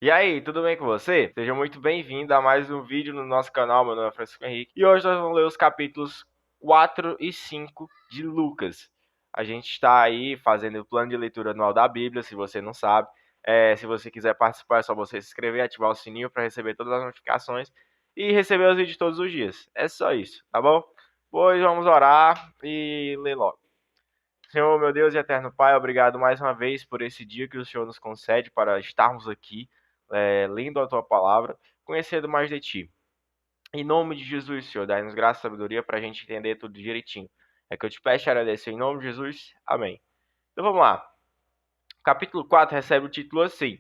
E aí, tudo bem com você? Seja muito bem-vindo a mais um vídeo no nosso canal. Meu nome é Francisco Henrique e hoje nós vamos ler os capítulos 4 e 5 de Lucas. A gente está aí fazendo o plano de leitura anual da Bíblia, se você não sabe. Se você quiser participar, é só você se inscrever, ativar o sininho para receber todas as notificações e receber os vídeos todos os dias. É só isso, tá bom? Pois vamos orar e ler logo. Senhor, meu Deus e eterno Pai, obrigado mais uma vez por esse dia que o Senhor nos concede para estarmos aqui, lendo a Tua palavra, conhecendo mais de Ti. Em nome de Jesus, Senhor, dai-nos graça e sabedoria para a gente entender tudo direitinho. É que eu te peço e agradeço em nome de Jesus. Amém. Então vamos lá. O capítulo 4 recebe o título assim: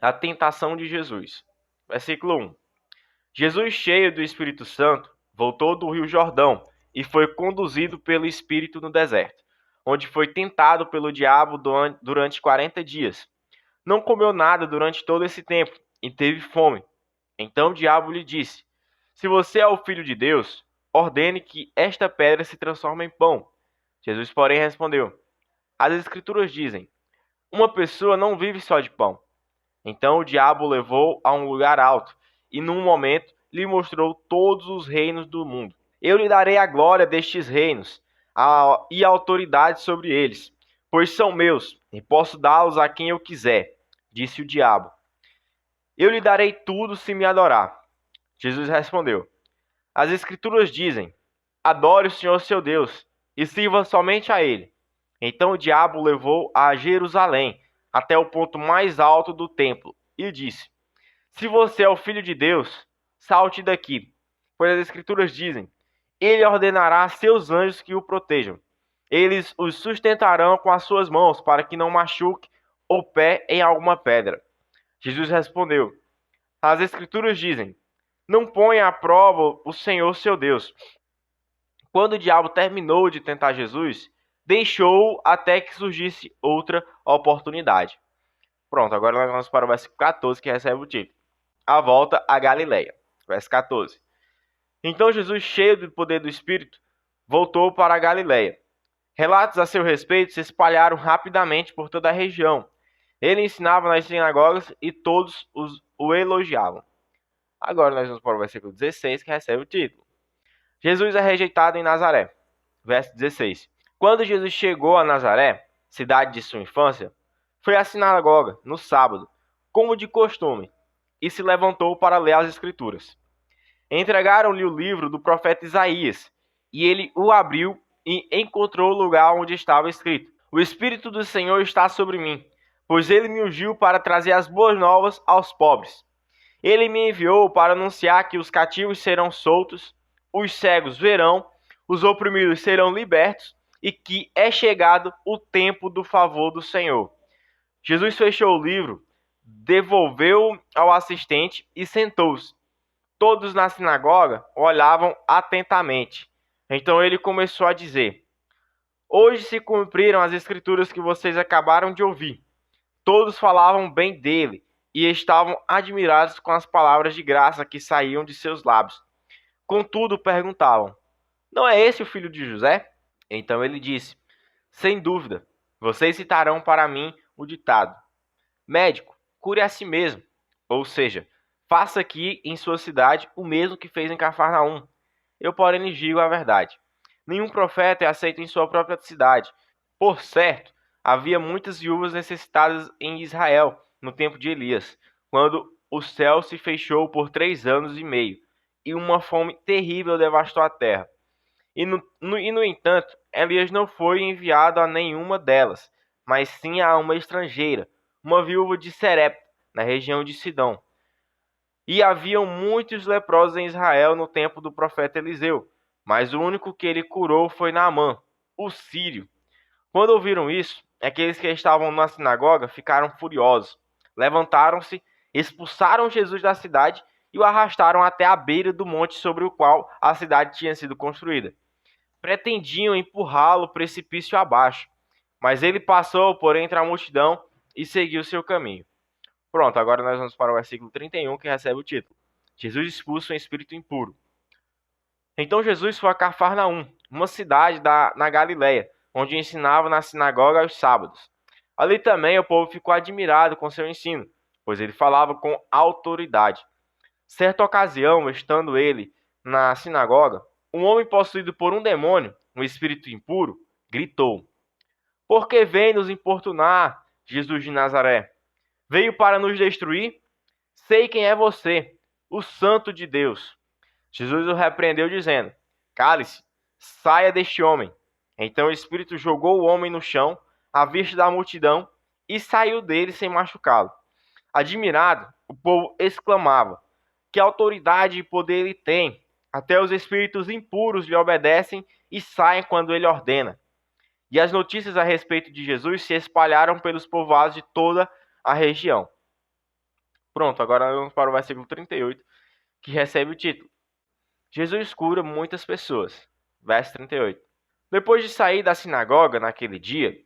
A tentação de Jesus. Versículo 1. Jesus, cheio do Espírito Santo, voltou do Rio Jordão e foi conduzido pelo Espírito no deserto, onde foi tentado pelo diabo durante 40 dias. Não comeu nada durante todo esse tempo e teve fome. Então o diabo lhe disse: Se você é o filho de Deus, ordene que esta pedra se transforme em pão. Jesus, porém, respondeu: As Escrituras dizem: Uma pessoa não vive só de pão. Então o diabo o levou a um lugar alto e, num momento, lhe mostrou todos os reinos do mundo. Eu lhe darei a glória destes reinos e a autoridade sobre eles, pois são meus e posso dá-los a quem eu quiser, disse o diabo. Eu lhe darei tudo se me adorar. Jesus respondeu: As Escrituras dizem: Adore o Senhor seu Deus e sirva somente a Ele. Então o diabo o levou a Jerusalém, até o ponto mais alto do templo, e disse: Se você é o filho de Deus, salte daqui, pois as Escrituras dizem: Ele ordenará a seus anjos que o protejam. Eles os sustentarão com as suas mãos, para que não machuque o pé em alguma pedra. Jesus respondeu: As Escrituras dizem: Não ponha à prova o Senhor seu Deus. Quando o diabo terminou de tentar Jesus, deixou-o até que surgisse outra oportunidade. Pronto, agora nós vamos para o versículo 14, que recebe o título: A volta à Galileia. Verso 14. Então Jesus, cheio do poder do Espírito, voltou para a Galileia. Relatos a seu respeito se espalharam rapidamente por toda a região. Ele ensinava nas sinagogas e todos o elogiavam. Agora nós vamos para o versículo 16, que recebe o título: Jesus é rejeitado em Nazaré. Verso 16. Quando Jesus chegou a Nazaré, cidade de sua infância, foi à sinagoga no sábado, como de costume, e se levantou para ler as Escrituras. Entregaram-lhe o livro do profeta Isaías, e ele o abriu e encontrou o lugar onde estava escrito: O Espírito do Senhor está sobre mim, pois ele me ungiu para trazer as boas novas aos pobres. Ele me enviou para anunciar que os cativos serão soltos, os cegos verão, os oprimidos serão libertos e que é chegado o tempo do favor do Senhor. Jesus fechou o livro, devolveu ao assistente e sentou-se. Todos na sinagoga olhavam atentamente. Então ele começou a dizer: Hoje se cumpriram as escrituras que vocês acabaram de ouvir. Todos falavam bem dele e estavam admirados com as palavras de graça que saíam de seus lábios. Contudo, perguntavam: Não é esse o filho de José? Então ele disse: Sem dúvida, vocês citarão para mim o ditado: Médico, cure a si mesmo. Ou seja, faça aqui em sua cidade o mesmo que fez em Cafarnaum. Eu, porém, lhes digo a verdade: nenhum profeta é aceito em sua própria cidade. Por certo, havia muitas viúvas necessitadas em Israel no tempo de Elias, quando o céu se fechou por 3 anos e meio, e uma fome terrível devastou a terra. No entanto, Elias não foi enviado a nenhuma delas, mas sim a uma estrangeira, uma viúva de Serepta, na região de Sidom. E haviam muitos leprosos em Israel no tempo do profeta Eliseu, mas o único que ele curou foi Naamã, o sírio. Quando ouviram isso, aqueles que estavam na sinagoga ficaram furiosos. Levantaram-se, expulsaram Jesus da cidade e o arrastaram até a beira do monte sobre o qual a cidade tinha sido construída. Pretendiam empurrá-lo precipício abaixo, mas ele passou por entre a multidão e seguiu seu caminho. Pronto, agora nós vamos para o versículo 31, que recebe o título: Jesus expulsa um espírito impuro. Então Jesus foi a Cafarnaum, uma cidade na Galiléia, onde ensinava na sinagoga aos sábados. Ali também o povo ficou admirado com seu ensino, pois ele falava com autoridade. Certa ocasião, estando ele na sinagoga, um homem possuído por um demônio, um espírito impuro, gritou: Por que vem nos importunar, Jesus de Nazaré? Veio para nos destruir? Sei quem é você, o Santo de Deus. Jesus o repreendeu, dizendo: Cale-se, saia deste homem. Então o espírito jogou o homem no chão, à vista da multidão, e saiu dele sem machucá-lo. Admirado, o povo exclamava: Que autoridade e poder ele tem! Até os espíritos impuros lhe obedecem e saem quando ele ordena. E as notícias a respeito de Jesus se espalharam pelos povoados de toda a região. Pronto, agora vamos para o versículo 38, que recebe o título: Jesus cura muitas pessoas. Verso 38. Depois de sair da sinagoga naquele dia,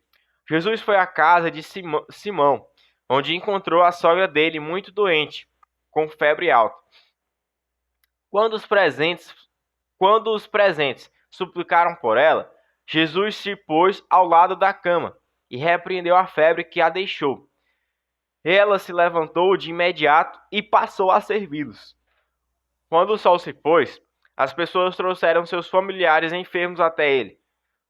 Jesus foi à casa de Simão, onde encontrou a sogra dele muito doente, com febre alta. Quando os presentes suplicaram por ela, Jesus se pôs ao lado da cama e repreendeu a febre que a deixou. Ela se levantou de imediato e passou a servi-los. Quando o sol se pôs, as pessoas trouxeram seus familiares enfermos até ele.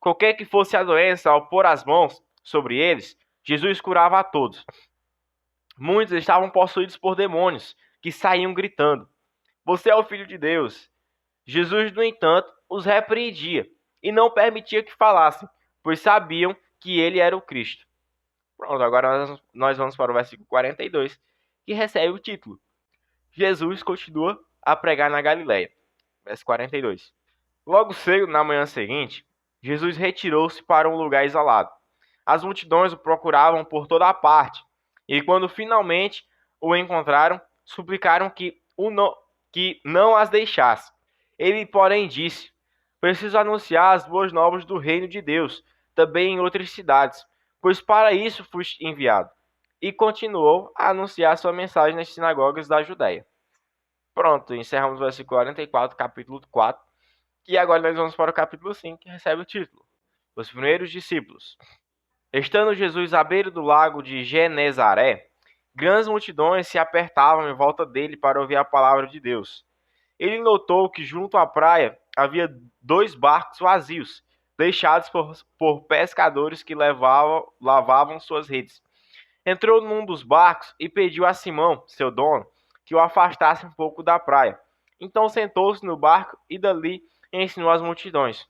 Qualquer que fosse a doença, ao pôr as mãos sobre eles, Jesus curava a todos. Muitos estavam possuídos por demônios, que saíam gritando: Você é o Filho de Deus. Jesus, no entanto, os repreendia e não permitia que falassem, pois sabiam que ele era o Cristo. Pronto, agora nós vamos para o versículo 42, que recebe o título: Jesus continua a pregar na Galileia. Verso 42. Logo cedo, na manhã seguinte, Jesus retirou-se para um lugar isolado. As multidões o procuravam por toda a parte, e quando finalmente o encontraram, suplicaram que não as deixasse. Ele, porém, disse: Preciso anunciar as boas novas do reino de Deus, também em outras cidades, pois para isso fui enviado. E continuou a anunciar sua mensagem nas sinagogas da Judéia. Pronto, encerramos o versículo 44, capítulo 4. E agora nós vamos para o capítulo 5, que recebe o título: Os primeiros discípulos. Estando Jesus à beira do lago de Genezaré, grandes multidões se apertavam em volta dele para ouvir a palavra de Deus. Ele notou que junto à praia havia 2 barcos vazios, deixados por pescadores que lavavam suas redes. Entrou num dos barcos e pediu a Simão, seu dono, que o afastasse um pouco da praia. Então sentou-se no barco e dali ensinou as multidões.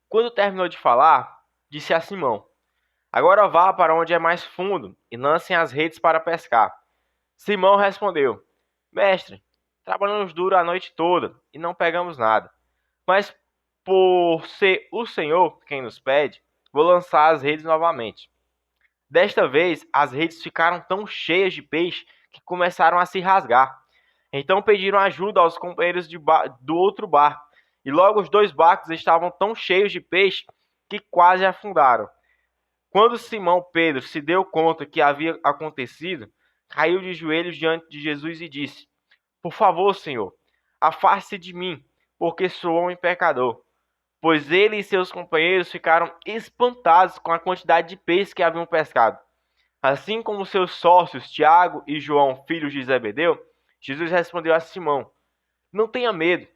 Quando terminou de falar, disse a Simão: Agora vá para onde é mais fundo e lancem as redes para pescar. Simão respondeu: Mestre, trabalhamos duro a noite toda e não pegamos nada. Mas por ser o Senhor quem nos pede, vou lançar as redes novamente. Desta vez, as redes ficaram tão cheias de peixe que começaram a se rasgar. Então pediram ajuda aos companheiros do outro barco, e logo os 2 barcos estavam tão cheios de peixe que quase afundaram. Quando Simão Pedro se deu conta que havia acontecido, caiu de joelhos diante de Jesus e disse: Por favor, Senhor, afaste-se de mim, porque sou homem pecador. Pois ele e seus companheiros ficaram espantados com a quantidade de peixe que haviam pescado. Assim como seus sócios Tiago e João, filhos de Zebedeu, Jesus respondeu a Simão: Não tenha medo,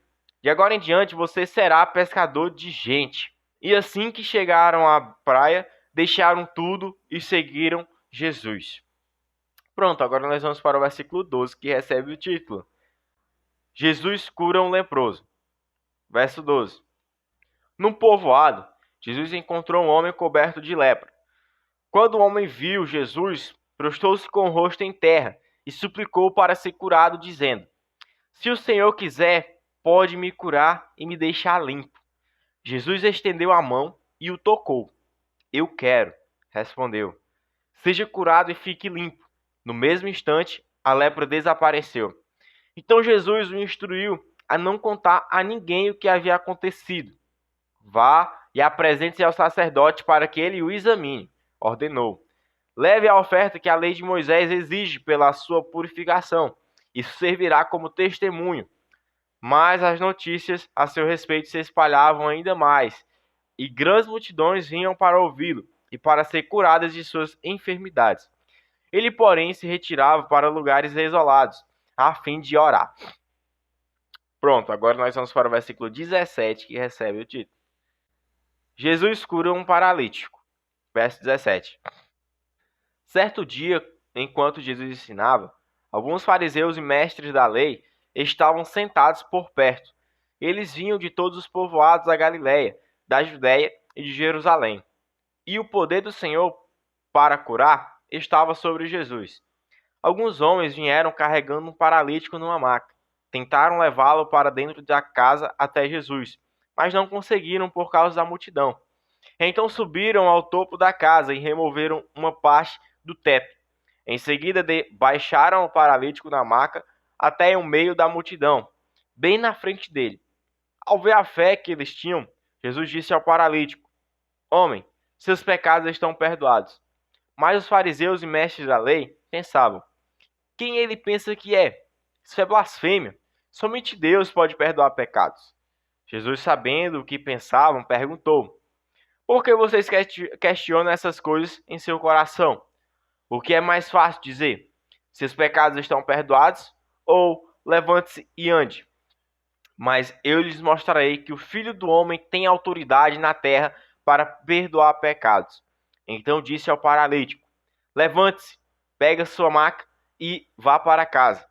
de agora em diante você será pescador de gente. E assim que chegaram à praia, deixaram tudo e seguiram Jesus. Pronto, agora nós vamos para o versículo 12, que recebe o título: Jesus cura um leproso. Verso 12. Num povoado, Jesus encontrou um homem coberto de lepra. Quando o homem viu Jesus, prostrou-se com o rosto em terra e suplicou para ser curado, dizendo: Se o Senhor quiser, pode me curar e me deixar limpo. Jesus estendeu a mão e o tocou. Eu quero, respondeu. Seja curado e fique limpo. No mesmo instante, a lepra desapareceu. Então Jesus o instruiu a não contar a ninguém o que havia acontecido. Vá e apresente-se ao sacerdote para que ele o examine, ordenou. Leve a oferta que a lei de Moisés exige pela sua purificação. Isso servirá como testemunho. Mas as notícias a seu respeito se espalhavam ainda mais, e grandes multidões vinham para ouvi-lo e para ser curadas de suas enfermidades. Ele, porém, se retirava para lugares isolados, a fim de orar. Pronto, agora nós vamos para o versículo 17, que recebe o título. Jesus cura um paralítico. Verso 17. Certo dia, enquanto Jesus ensinava, alguns fariseus e mestres da lei estavam sentados por perto. Eles vinham de todos os povoados da Galiléia, da Judéia e de Jerusalém. E o poder do Senhor para curar estava sobre Jesus. Alguns homens vieram carregando um paralítico numa maca. Tentaram levá-lo para dentro da casa até Jesus, mas não conseguiram por causa da multidão. Então subiram ao topo da casa e removeram uma parte do teto. Em seguida, baixaram o paralítico na maca até o meio da multidão, bem na frente dele. Ao ver a fé que eles tinham, Jesus disse ao paralítico: Homem, seus pecados estão perdoados. Mas os fariseus e mestres da lei pensavam: Quem ele pensa que é? Isso é blasfêmia. Somente Deus pode perdoar pecados. Jesus, sabendo o que pensavam, perguntou: Por que vocês questionam essas coisas em seu coração? O que é mais fácil dizer? Seus pecados estão perdoados? Ou levante-se e ande? Mas eu lhes mostrarei que o Filho do Homem tem autoridade na terra para perdoar pecados. Então disse ao paralítico: Levante-se, pegue sua maca e vá para casa.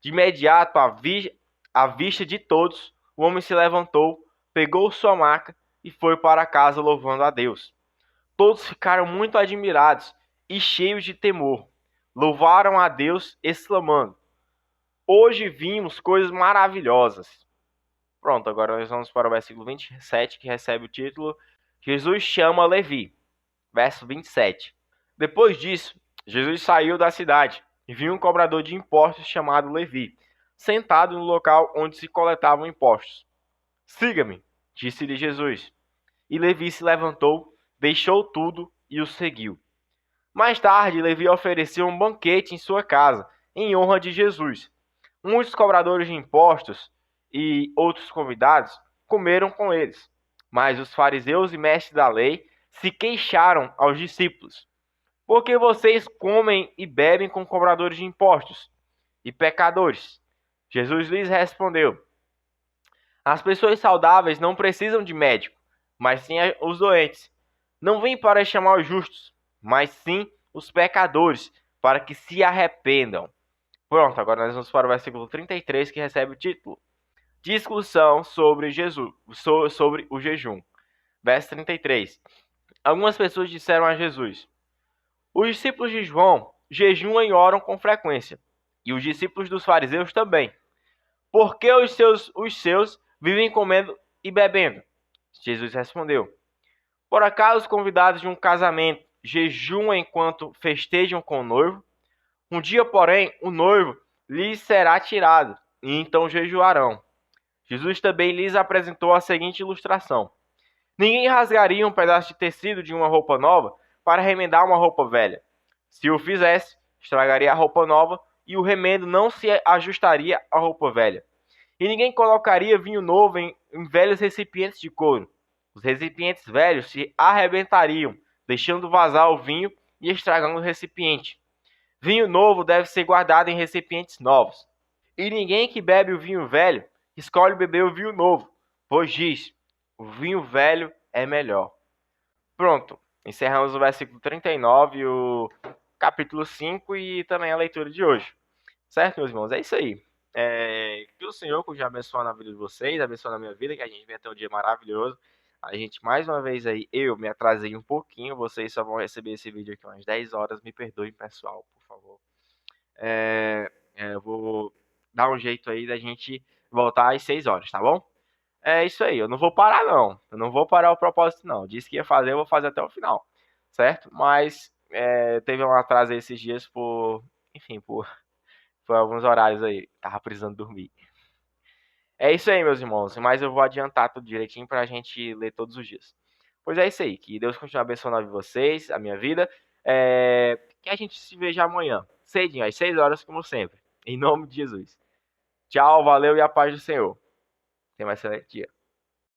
De imediato, à vista de todos, o homem se levantou, pegou sua maca e foi para casa louvando a Deus. Todos ficaram muito admirados e cheios de temor. Louvaram a Deus, exclamando: Hoje vimos coisas maravilhosas. Pronto, agora nós vamos para o versículo 27, que recebe o título Jesus chama Levi. Verso 27. Depois disso, Jesus saiu da cidade e viu um cobrador de impostos chamado Levi, sentado no local onde se coletavam impostos. Siga-me, disse-lhe Jesus. E Levi se levantou, deixou tudo e o seguiu. Mais tarde, Levi ofereceu um banquete em sua casa, em honra de Jesus. Muitos cobradores de impostos e outros convidados comeram com eles. Mas os fariseus e mestres da lei se queixaram aos discípulos: Por que vocês comem e bebem com cobradores de impostos e pecadores? Jesus lhes respondeu: As pessoas saudáveis não precisam de médico, mas sim os doentes. Não vim para chamar os justos, mas sim os pecadores, para que se arrependam. Pronto, agora nós vamos para o versículo 33, que recebe o título: Discussão sobre Jesus, sobre o jejum. Verso 33. Algumas pessoas disseram a Jesus: Os discípulos de João jejuam e oram com frequência, e os discípulos dos fariseus também. Por que os seus vivem comendo e bebendo? Jesus respondeu: Por acaso os convidados de um casamento jejuam enquanto festejam com o noivo? Um dia, porém, o noivo lhes será tirado, e então jejuarão. Jesus também lhes apresentou a seguinte ilustração: Ninguém rasgaria um pedaço de tecido de uma roupa nova para remendar uma roupa velha. Se o fizesse, estragaria a roupa nova e o remendo não se ajustaria à roupa velha. E ninguém colocaria vinho novo em velhos recipientes de couro. Os recipientes velhos se arrebentariam, deixando vazar o vinho e estragando o recipiente. Vinho novo deve ser guardado em recipientes novos. E ninguém que bebe o vinho velho escolhe beber o vinho novo, pois diz: o vinho velho é melhor. Pronto, encerramos o versículo 39, o capítulo 5 e também a leitura de hoje. Certo, meus irmãos? É isso aí. Que o Senhor continue abençoando na vida de vocês, abençoando a minha vida, que a gente venha ter um dia maravilhoso. A gente, mais uma vez aí, eu me atrasei um pouquinho, vocês só vão receber esse vídeo aqui umas 10 horas, me perdoem, pessoal, por favor. Eu vou dar um jeito aí da gente voltar às 6 horas, tá bom? É isso aí, eu não vou parar não, eu não vou parar o propósito não, disse que ia fazer, eu vou fazer até o final, certo? Mas teve um atraso esses dias enfim, por alguns horários aí, tava precisando dormir. É isso aí, meus irmãos, mas eu vou adiantar tudo direitinho pra gente ler todos os dias. Pois é isso aí, que Deus continue abençoando a vocês, a minha vida, que a gente se veja amanhã, cedinho, às 6 horas, como sempre, em nome de Jesus. Tchau, valeu e a paz do Senhor. Tenha um excelente dia.